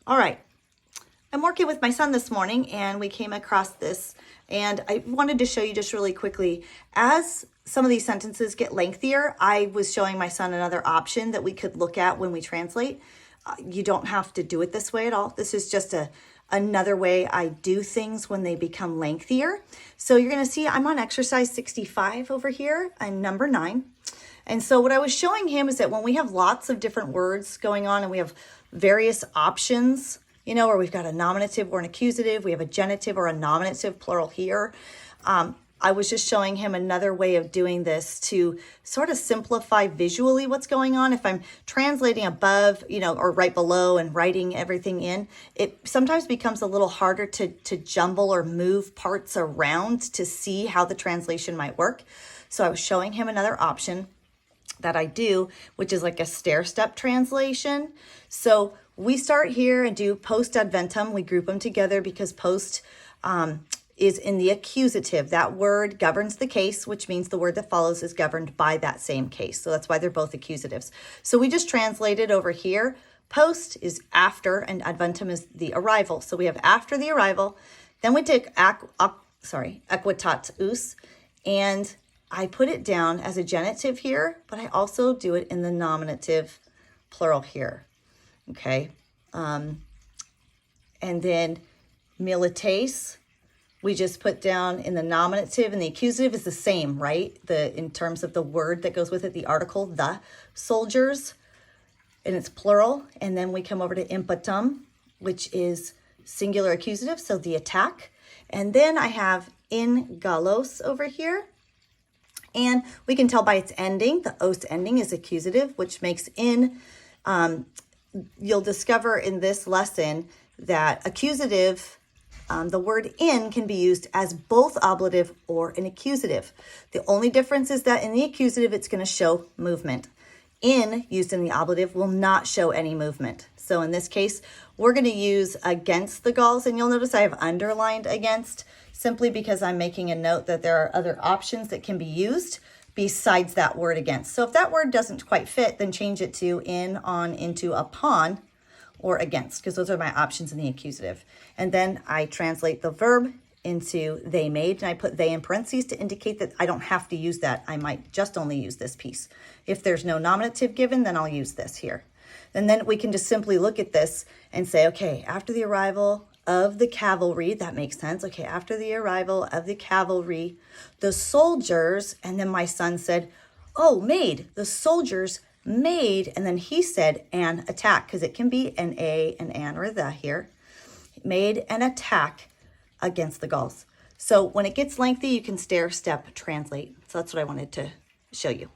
All right, I'm working with my son this morning and we came across this, and I wanted to show you just really quickly. As some of these sentences get lengthier, I was showing my son another option that we could look at when we translate. You don't have to do it this way at all. This is just another way I do things when they become lengthier. So you're going to see I'm on exercise 65 over here and number 9. And so what I was showing him is that when we have lots of different words going on and we have various options, you know, where we've got a nominative or an accusative, we have a genitive or a nominative plural here. I was just showing him another way of doing this to sort of simplify visually what's going on. If I'm translating above, you know, or right below and writing everything in, it sometimes becomes a little harder to jumble or move parts around to see how the translation might work. So I was showing him another option that I do, which is like a stair-step translation. So we start here and do post adventum. We group them together because post is in the accusative. That word governs the case, which means the word that follows is governed by that same case. So that's why they're both accusatives. So we just translated over here. Post is after and adventum is the arrival. So we have after the arrival. Then we take equitatus, and I put it down as a genitive here, but I also do it in the nominative plural here. Okay. And then milites, we just put down in the nominative, and the accusative is the same, right? In terms of the word that goes with it, the article, the soldiers, and it's plural. And then we come over to impetum, which is singular accusative, so the attack. And then I have in gallos over here. And we can tell by its ending, the os ending is accusative, which makes in, you'll discover in this lesson that accusative, the word in can be used as both ablative or an accusative. The only difference is that in the accusative, it's going to show movement. In, used in the ablative, will not show any movement. So in this case, we're going to use against the Gauls, and you'll notice I have underlined against, simply because I'm making a note that there are other options that can be used besides that word against. So if that word doesn't quite fit, then change it to in, on, into, upon, or against, because those are my options in the accusative. And then I translate the verb into they made, and I put they in parentheses to indicate that I don't have to use that. I might just only use this piece. If there's no nominative given, then I'll use this here. And then we can just simply look at this and say, okay, after the arrival of the cavalry, that makes sense. Okay, after the arrival of the cavalry, the soldiers, and then my son said, oh, made, the soldiers made, and then he said an attack, because it can be an a, an or a the here, made an attack against the Gauls. So when it gets lengthy, you can stair step translate. So that's what I wanted to show you.